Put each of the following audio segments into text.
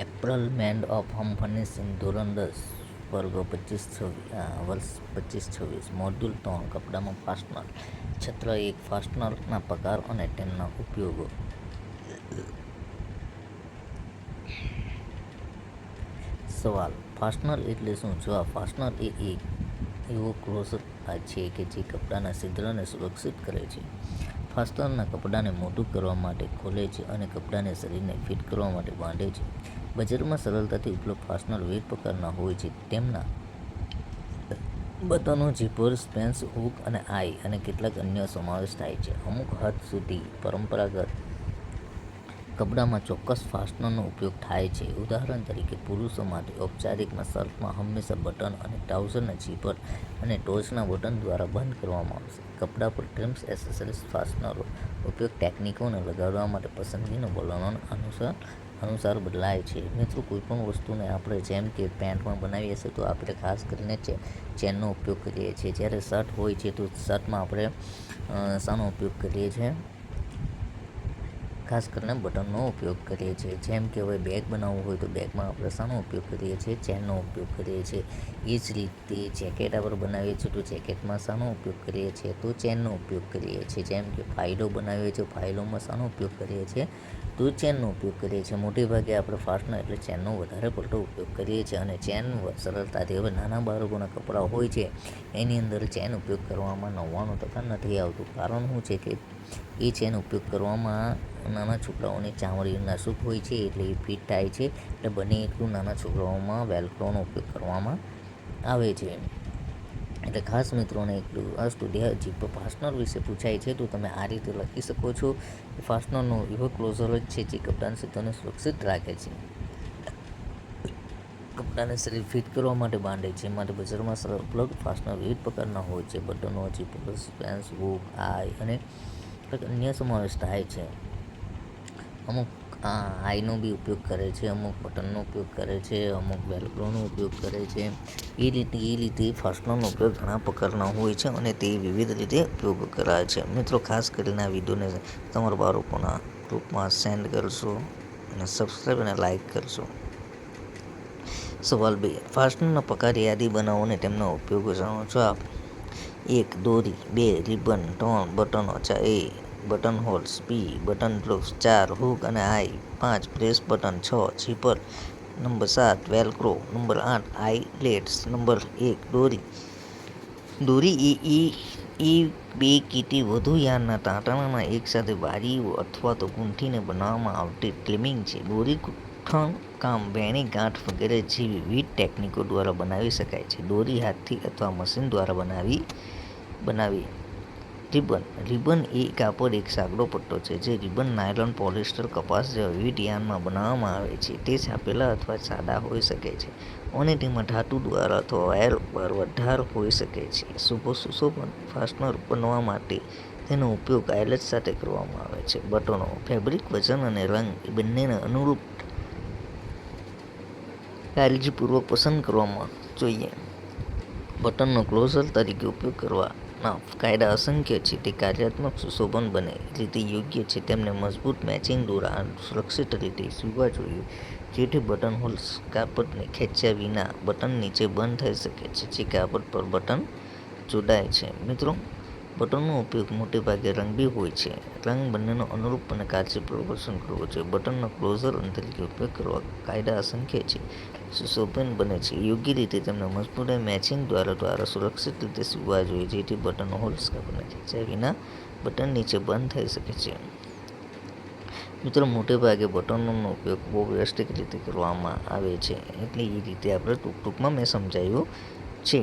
એપ્પલમેન્ટ of home furnishing ધોરણ 10 વર્ગ વર્ષ 25-26 મોડ્યુલ 3 કપડામાં ફાસ્ટનર છત્ર 1 ફાસ્ટનરના પ્રકાર અને તેમના ઉપયોગો. સવાલ: ફાસ્ટનર એટલે શું? જવાબ: ફાસ્ટનર એ એક એવો ક્લોઝર ભાગ છે કે જે કપડાના છિદ્રને સુરક્ષિત કરે છે. ફાસ્ટનર કપડાને મોટું કરવા માટે ખોલે છે અને કપડાને શરીરને ફિટ કરવા માટે બાંધે છે. બજારમાં સરળતાથી ઉપલબ્ધ ફાસ્ટનર વિવિધ પ્રકારના હોય છે. તેમના બટનો, ઝીપર્સ, પેન્સ, હૂક અને આઈ અને કેટલાક અન્ય સમાવેશ થાય છે. અમુક હદ સુધી પરંપરાગત કપડામાં ચોક્કસ ફાસ્ટનરનો ઉપયોગ થાય છે. ઉદાહરણ તરીકે, પુરુષો માટે ઔપચારિક શર્ટમાં હંમેશા બટન અને ટ્રાઉઝરના ઝીપર અને ટોચના બટન દ્વારા બંધ કરવામાં આવશે. કપડા પર ટ્રિમ્સ એસેસરીઝ ફાસ્ટનરનો ઉપયોગ ટેકનિકોને લગાડવા માટે પસંદગીના વલણો અનુસાર બદલાય છે. મિત્રો, કોઈપણ વસ્તુને આપણે જેમ કે પેન્ટમાં બનાવીએ છીએ તો આપણે ખાસ કરીને ચેનનો ઉપયોગ કરીએ છીએ. જ્યારે શર્ટ હોય છે તો શર્ટમાં આપણે શાનો ઉપયોગ કરીએ છીએ? ખાસ કરીને બટનનો ઉપયોગ કરીએ છીએ. જેમ કે હવે બેગ બનાવવું હોય તો બેગમાં આપણે શાનો ઉપયોગ કરીએ છીએ? ચેનનો ઉપયોગ કરીએ છીએ. એ જ રીતે જેકેટ આપણે બનાવીએ છીએ તો જેકેટમાં શાનો ઉપયોગ કરીએ છીએ? તો ચેનનો ઉપયોગ કરીએ છીએ. જેમ કે ફાઇલો બનાવીએ છીએ, ફાઇલોમાં શાનો ઉપયોગ કરીએ છીએ? તો ચેનનો ઉપયોગ કરીએ છીએ. મોટે ભાગે આપણે ફાસ્ટનર એટલે ચેનનો વધારે પડતો ઉપયોગ કરીએ છીએ અને ચેન સરળતાથી હવે નાના બાળકોના કપડાં હોય છે એની અંદર ચેન ઉપયોગ કરવામાં 99% નથી આવતું. કારણ શું છે કે એ ચેન ઉપયોગ કરવામાં નાના છોકરાઓની ચામડી નાજુક હોય છે એટલે એ ફિટ થાય છે. એટલે બને એટલું નાના છોકરાઓમાં વેલ્ક્રોનો ઉપયોગ કરવામાં આવે છે. એટલે ખાસ મિત્રોને એટલું આ સ્ટુડિયો જીપ ફાસ્ટનર વિશે પૂછાય છે તો તમે આ રીતે લખી શકો છો કે ફાસ્ટનરનો એવો ક્લોઝર જ છે જે કપડાના છિદ્રને સુરક્ષિત રાખે છે. કપડાને શરીર ફિટ કરવા માટે બાંધે છે. માટે બજારમાં ઉપલબ્ધ ફાસ્ટનર વિવિધ પ્રકારના હોય છે. બટનો, ઝીપર્સ, પેન્સ, હૂક, આઈ અને અન્ય સમાવેશ થાય છે. અમુક આઈનો બી ઉપયોગ કરે છે, અમુક બટનનો ઉપયોગ કરે છે, અમુક વેલ્ક્રોનો ઉપયોગ કરે છે. એ રીતે ફાસ્ટનરનો ઉપયોગ ઘણા પ્રકારના હોય છે અને તે વિવિધ રીતે ઉપયોગ કરાય છે. મિત્રો, ખાસ કરીને આ વિડીયોને તમારા બાળકોના ગ્રુપમાં સેન્ડ કરશો અને સબસ્ક્રાઈબ અને લાઈક કરશો. સવાલ 2: ફાસ્ટનરના પ્રકાર યાદી બનાવો અને તેમના ઉપયોગો જાણો. જવાબ: 1. દોરી 2. રિબન 3. બટનો 4. Button holes 2. બટન ગ્લુસ 4. હૂક અને આઈ 5. Press button 6. Zipper 7. Velcro 8. IELTS 1. દોરી એ બે કે તે વધુ યાર્નના તાંતણાના એકસાથે બારીઓ અથવા તો ગૂંથીને બનાવવામાં આવતી ટ્રિમિંગ છે. દોરી ગૂંથણ કામ, વેણી ગાંઠ વગેરે જેવી વિવિધ ટેકનિકો દ્વારા બનાવી શકાય છે. દોરી હાથથી અથવા મશીન દ્વારા બનાવી. રિબન એ કાપડ એક સાંકડો પટ્ટો છે. જે રિબન નાયલોન, પોલિસ્ટર, કપાસ જેવા વિવિધ યાર્નમાં બનાવવામાં આવે છે. તે છાપેલા અથવા સાદા હોઈ શકે છે અને તેમાં ધાતુ દ્વારા અથવા વાયર પર વઢાર હોઈ શકે છે. સુશોભન ફાસ્ટનર બનાવવા માટે તેનો ઉપયોગ આઈલેટ્સ સાથે કરવામાં આવે છે. બટનો ફેબ્રિક, વજન અને રંગ બંનેને અનુરૂપ કાળજીપૂર્વક પસંદ કરવા જોઈએ. બટનનો ક્લોઝર તરીકે ઉપયોગ કરવાના ફાયદા અસંખ્ય છે. તે કાર્યાત્મક, સુશોભન બંને રીતે યોગ્ય છે. તેમને મજબૂત મેચિંગ દોરા અને સુરક્ષિત રીતે સીવવા જોઈએ જેથી બટન હોલ્સ કાપડને ખેંચ્યા વિના બટન નીચે બંધ થઈ શકે છે જે કાપડ પર બટન જોડાય છે. મિત્રો, બટનનો ઉપયોગ મોટે ભાગે રંગી હોય છે. રંગ બંનેને અનુરૂપ અને કાળજીપૂર્વક પસંદ કરવો જોઈએ. બટનનો ક્લોઝર તરીકે ઉપયોગ કરવા ફાયદા અસંખ્ય છે. સુશોભન બને છે. યોગ્ય રીતે તેમને મજબૂત મેચિંગ દ્વારા સુરક્ષિત રીતે સીવવા જોઈએ જેથી બટન હોલ્સ કાપડને ખેંચ્યા વિના બટન નીચે બંધ થઈ શકે છે. મિત્રો, મોટે ભાગે બટનોનો ઉપયોગ બહુ વ્યવસ્થિત રીતે કરવામાં આવે છે એટલે એ રીતે આપણે ટૂંકમાં મેં સમજાવ્યું છે.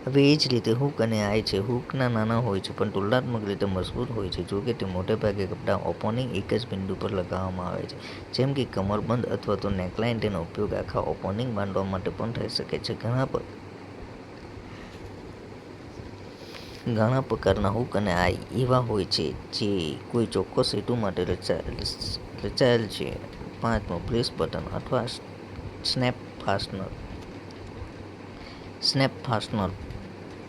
હવે એ જ રીતે હૂક અને આઈ છે. હૂકના નાના હોય છે પણ તુલનાત્મક રીતે મજબૂત હોય છે. જોકે તે મોટે ભાગે કપડા ઓપનિંગ એક જ બિંદુ પર લગાવવામાં આવે છે જેમ કે કમરબંધ અથવા તો નેકલાઇન. તેનો ઉપયોગ આખા ઓપનિંગ બાંધવા માટે પણ થઈ શકે છે. ઘણા પ્રકારના હૂક અને આઈ એવા હોય છે જે કોઈ ચોક્કસ હેતુ માટે રચાયેલ છે. 5. પ્રેસ બટન અથવા સ્નેપ ફાસ્ટનર.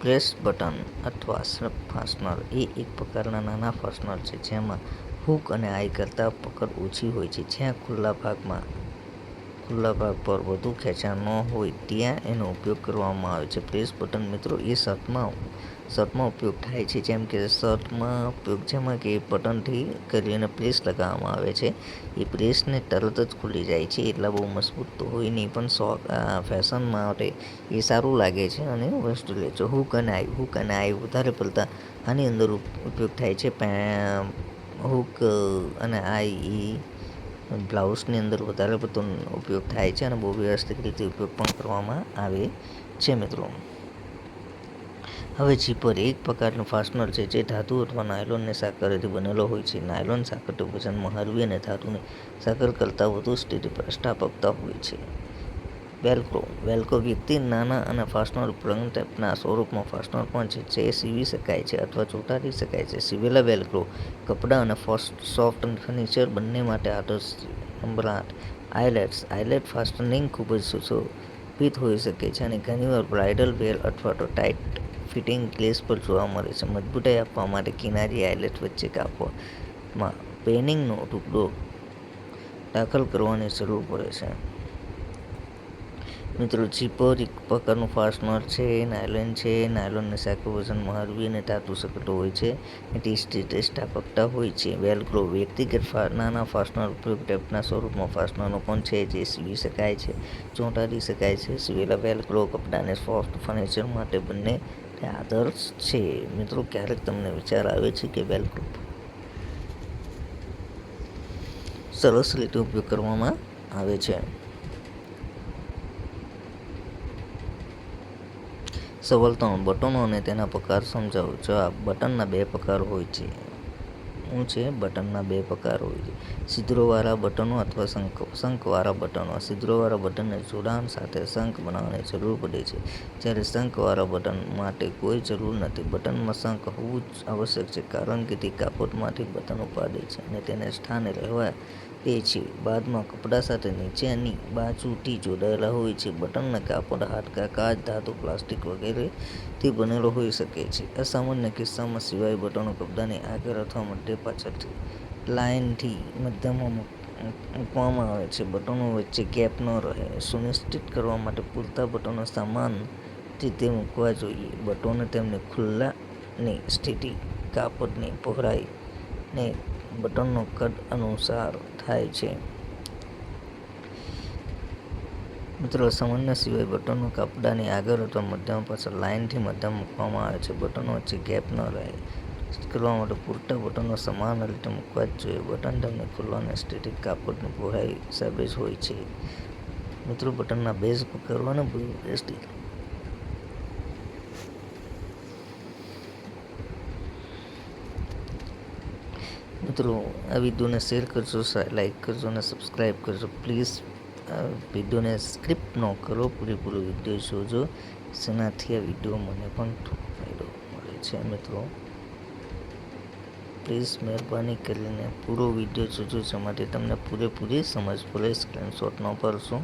પ્રેસ બટન અથવા સ્નેપ ફાસ્ટનર એ એક પ્રકારના નાના ફાસ્ટનર છે જેમાં હૂક અને આઈ કરતાં પકડ ઓછી હોય છે. જ્યાં ખુલ્લા ભાગમાં ખુલ્લા ભાગ પર વધુ ખેંચાણ ન હોય ત્યાં એનો ઉપયોગ કરવામાં આવે છે. પ્રેસ બટન મિત્રો એ શર્ટમાં ઉપયોગ થાય છે, જેમ કે શર્ટમાં ઉપયોગ જેમાં કે બટનથી કરીને પ્રેસ લગાવવામાં આવે છે. એ પ્રેસને તરત જ ખુલી જાય છે, એટલા બહુ મજબૂત તો હોય નહીં, પણ ફેશન માટે એ સારું લાગે છે અને વસ્તુ લે છે. હૂક અને આઈ વધારે પડતા આની અંદર ઉપયોગ થાય છે. હૂક અને આઈ બ્લાઉઝની અંદર વધારે પડતો ઉપયોગ થાય છે અને બહુ વ્યવસ્થિત રીતે ઉપયોગ પણ કરવામાં આવે છે મિત્રો. હવે ઝીપર એક પ્રકારનું ફાસ્ટનર છે જે ધાતુ અથવા નાયલોનની સાકરથી બનેલો હોય છે. નાયલોન સાકર વજનમાં હળવી અને ધાતુની સાકર કરતાં વધુ સ્થિતિસ્થાપકતા હોય છે. વેલ્ક્રો વ્યક્તિ નાના અને ફાસ્ટનર ઉપરાંત ટેપના સ્વરૂપમાં ફાસ્ટનર પણ છે જે સીવી શકાય છે અથવા ચોંટાડી શકાય છે. સીવેલા વેલ્ક્રો કપડાં અને સોફ્ટ ફર્નિચર બંને માટે આદર્શ છે. નંબર 8, આઇલેટ ફાસ્ટનિંગ ખૂબ જ સુશોભિત હોઈ શકે છે અને ઘણીવાર બ્રાઇડલ વેર અથવા તો ટાઇટ ફિટિંગ ડ્રેસ પર જોવા મળે છે. મજબૂતાઈ આપવા માટે કિનારી આઇલેટ વચ્ચે કાપડમાં પેનિંગનો ટુકડો દાખલ કરવાની જરૂર પડે છે. મિત્રો ઝીપર એક પ્રકારનું ફાસ્ટનર છે. નાયલોન છે. નાયલોનની સાકર વજનમાં હળવી અને ધાતુ સખત હોય છે. તે સ્થિતિસ્થાપકતા હોય છે. વેલ્ક્રો વ્યક્તિગત નાના ફાસ્ટનર ઉપયોગ ટેપના સ્વરૂપમાં ફાસ્ટનરો પણ છે જે સીવી શકાય છે, ચોંટાડી શકાય છે. સીવેલા વેલ્ક્રો કપડાં અને સોફ્ટ ફર્નિચર માટે બંને આદર્શ છે. મિત્રો ક્યારેક તમને વિચાર આવે છે કે વેલ્ક્રો સરસ રીતે ઉપયોગ કરવામાં આવે છે. સવાલ 3, બટનો અને તેના પ્રકાર સમજાવો. જવાબ: બટનના બે પ્રકાર હોય છે. શું છે? બટનના બે પ્રકાર હોય છે: છિદ્રોવાળા બટનો અથવા શંખવાળા બટનો. છિદ્રોવાળા બટનને જોડાણ સાથે શંખ બનાવવાની જરૂર પડે છે, જ્યારે શંખવાળા બટન માટે કોઈ જરૂર નથી. બટનમાં શંખ હોવું આવશ્યક છે કારણ કે તે કાપડમાંથી બટન ઉપાડે છે અને તેને સ્થાને રહેવા દે છે. બાદમાં કપડા સાથે નીચેની બાજુથી જોડાયેલા હોય છે. બટનના કાપડ હાડકાં, કાચ, ધાતુ, પ્લાસ્ટિક વગેરેથી બનેલો હોઈ શકે છે. અસામાન્ય કિસ્સામાં સિવાય બટનો કપડાની આગળ અથવા મધ્ય પાછળથી લાઇનથી મધ્યમાં મૂકવામાં આવે છે. બટનો વચ્ચે ગેપ ન રહે. સુનિશ્ચિત કરવા માટે પૂરતા બટનો સમાન રીતે મૂકવા જોઈએ. બટનો તેમની ખુલ્લાની સ્થિતિ, કાપડની પહોળાઈ અને બટનના કદ અનુસાર થાય છે. મિત્રો અસામાન્ય સિવાય બટનો કપડાની આગળ અથવા મધ્યમાં પાછળ લાઇનથી મધ્યમાં મૂકવામાં આવે છે. બટનો વચ્ચે ગેપ ન રહે. સુનિશ્ચિત કરવા માટે પૂરતા બટનો સમાન રીતે મૂકવા જ જોઈએ. બટન તેમની ખુલ્લાની સ્થિતિ, કાપડની પહોળાઈ હિસાબે હોય છે. મિત્રો બટનના બે જ પ્રકારો અને બહુ વ્યવસ્થિત મિત્રો આ વિડીયોને શેર કરજો, લાઈક કરજો અને સબસ્ક્રાઈબ કરજો પ્લીઝ. વિડીયોને સ્કીપ ન કરો, પૂરેપૂરો વિડીયો જોજો, જેનાથી આ વિડીયો મને પણ થોડો ફાયદો મળે છે. મિત્રો પ્લીઝ મહેરબાની કરીને પૂરો વિડીયો જોજો, જેમાંથી તમને પૂરેપૂરી સમજ પડે. સ્ક્રીનશોટ ન પાડશો.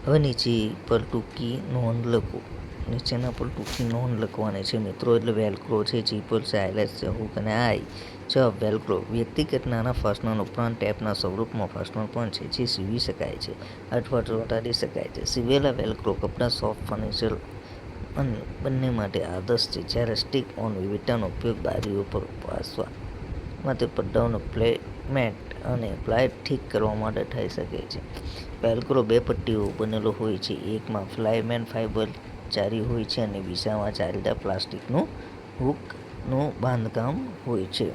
હવે નીચે પર ટૂંકી નોંધ લખો. નીચેના પર ટૂંકી નોંધ લખવાની છે મિત્રો. એટલે વેલ્ક્રો છે, ઝીપર છે, આઇલેટ છે, હૂક અને આઈ. જવાબ: વેલ્ક્રો વ્યક્તિગત નાના ફાસ્ટનર ઉપરાંત ટેપના સ્વરૂપમાં ફાસ્ટનર પણ છે જે સીવી શકાય છે અથવા ચોંટાડી શકાય છે. સીવેલા વેલ્ક્રો કપડાં, સોફ્ટ ફર્નિચર બંને માટે આદર્શ છે, જ્યારે સ્ટીક-ઓન વિવિધતાનો ઉપયોગ બારીઓ પર વાંસવા માટે, પડદાઓને મેટ અને પ્લાય ઠીક કરવા માટે થઈ શકે છે. વેલ્ક્રો બે પટ્ટીઓ બનેલો હોય છે. એકમાં ફ્લાયમેન ફાઇબર જાળી હોય છે અને બીજામાં જાળીદાર પ્લાસ્ટિકનું હૂકનું બાંધકામ હોય છે.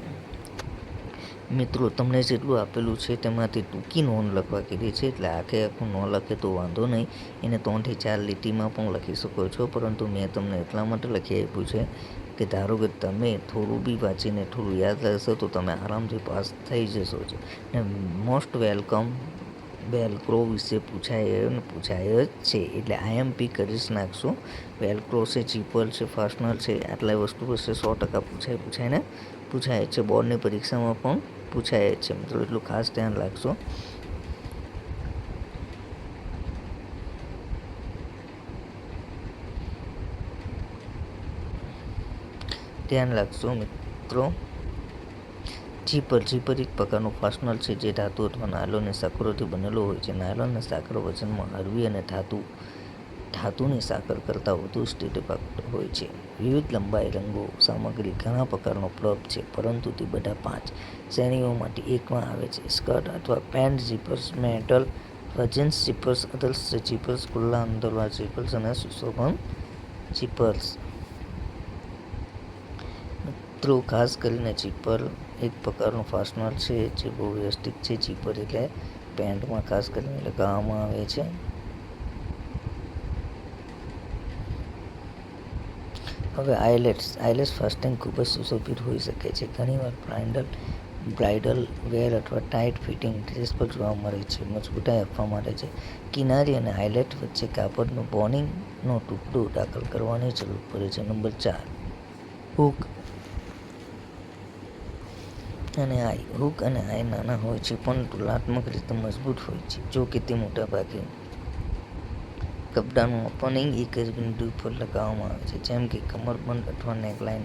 મિત્રો તમને જેટલું આપેલું છે તેમાંથી ટૂંકી નોંધ લખવા કીધી છે, એટલે આખું ન લખે તો વાંધો નહીં. એને 3 થી 4 લીટીમાં પણ લખી શકો છો, પરંતુ મેં તમને એટલા માટે લખી આપ્યું છે કે ધારો કે તમે થોડું બી વાંચીને થોડું યાદ રહેશે તો તમે આરામથી પાસ થઈ જશો. ને મોસ્ટ વેલકમ વેલ્ક્રો વિશે પૂછાય જ છે, એટલે આઈએમપી કરી જ નાખશો. વેલ્ક્રો છે, ઝીપર છે, ફાસ્ટનર છે, આટલા વસ્તુ વિશે 100% પૂછાય છે. બોર્ડની પરીક્ષામાં પણ પૂછાય છે મિત્રો, એટલું ખાસ ધ્યાન રાખશો. જીપર એક પ્રકારનું ફાસ્ટનર છે જે ધાતુ અથવા નાયલોન અને સાંકળોથી બનેલો હોય છે. નાયલોન અને સાંકળો વજનમાં હળવી અને ધાતુની સાંકળ કરતાં વધુ સ્થિતિપાત્ર હોય છે. વિવિધ લંબાઈ, રંગો, સામગ્રી ઘણા પ્રકારનો ઉપલબ્ધ છે, પરંતુ તે બધા 5 શ્રેણીઓમાંથી એકમાં આવે છે: સ્કર્ટ અથવા પેન્ટ ઝિપર્સ, મેટલ અથવા જીન્સ ઝિપર્સ, આદર્શ ઝિપર્સ, ખુલ્લા અંતરવાળા ઝિપર્સ અને સુશોભન ઝિપર્સ. મિત્રો, ખાસ કરીને ઝિપર એક પ્રકારનું ફાસ્ટનર છે જે બહુવ્યસ્તિક છે. ઝિપર એટલે પેન્ટમાં ખાસ કરીને લગાવવામાં આવે છે. હવે આઈલેટ્સ ફાસ્ટિંગ ખૂબ જ સુશોભિત હોઈ શકે છે. ઘણીવાર બ્રાઇડલ વેર અથવા ટાઇટ ફિટિંગ ડ્રેસ પર જોવા મળે છે. મજબૂતાઈ આપવા માટે કિનારી અને આઈલેટ વચ્ચે કાપડનો બોનિંગનો ટુકડો દાખલ કરવાની જરૂર પડે છે. નંબર 4. હૂક અને આઈ. હૂક અને આઈ નાના હોય છે પણ તુલનાત્મક રીતે મજબૂત હોય છે. જો કે તે મોટાભાગે કપડાનું ઓપનિંગ એક જ બિંદુ પર લગાવવામાં આવે છે, જેમ કે કમરબંધ અથવા નેકલાઇન.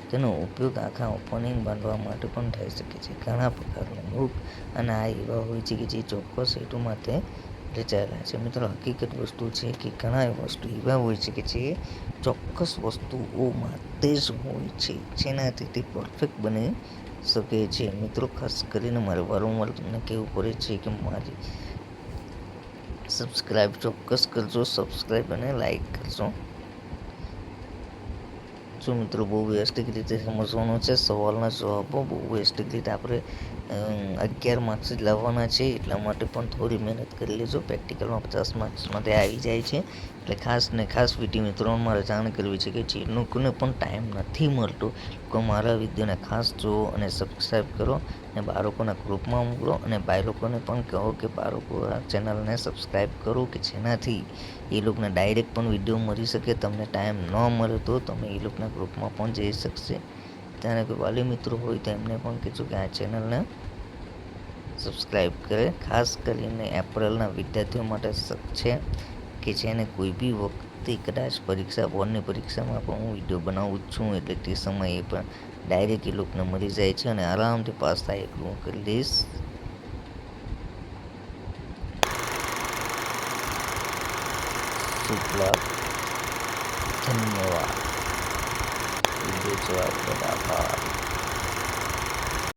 તેનો ઉપયોગ આખા ઓપનિંગ બાંધવા માટે પણ થઈ શકે છે. ઘણા પ્રકારના હૂક અને આઈ એવા હોય છે જે ચોક્કસ હેતુ માટે રચાયેલા છે. મિત્રો, હકીકત વસ્તુ છે કે ઘણા વસ્તુ એવા હોય છે કે જે ચોક્કસ વસ્તુઓ માટે જ હોય છે, જેનાથી તે પરફેક્ટ બની શકે છે. મિત્રો, ખાસ કરીને મારે વારંવાર તમને કહેવું પડે છે કે મારી સબસ્ક્રાઇબ ચોક્કસ કરજો, સબસ્ક્રાઇબ અને લાઈક કરજો. જો મિત્રો, બહુ વ્યવસ્થિત રીતે સમજવાનું છે. સવાલના જવાબો બહુ વ્યવસ્થિત રીતે આપણે 11 માર્ક્સ જ લાવવાના છે, એટલા માટે પણ થોડી મહેનત કરી લેજો. પ્રેક્ટિકલમાં 50 માર્ક્સ માટે આવી જાય છે. એટલે ખાસ વિડીયો મિત્રોને મારે જાણ કરવી છે કે જે લોકોને પણ ટાઈમ નથી મળતો, લોકો મારા વિડીયોને ખાસ જુઓ અને સબસ્ક્રાઈબ કરો અને બાળકોના ગ્રુપમાં મોકલો. અને ભાઈ લોકોને પણ કહો કે બાળકો આ ચેનલને સબસ્ક્રાઈબ કરો, કે જેનાથી એ લોકોને ડાયરેક્ટ પણ વિડીયો મળી શકે. તમને ટાઈમ ન મળે તો તમે એ લોકોના ગ્રુપમાં પણ જઈ શકશે. ત્યારે કોઈ વાલી મિત્રો હોય તો એમને પણ કહેજો કે આ ચેનલને સબસ્ક્રાઈબ કરે. ખાસ કરીને એપ્રિલના વિદ્યાર્થીઓ માટે છે કે જેને કોઈ બી વખતે કદાચ બોર્ડની પરીક્ષામાં પણ હું વિડીયો બનાવું જ છું, એટલે તે સમયે પણ ડાયરેક્ટ એ લોકોને મળી જાય છે અને આરામથી પાસ થાય એટલું હું કરી દઈશ. શુભ લાભ. ધન્યવાદ. વિડીયો જોવા બદલ આભાર.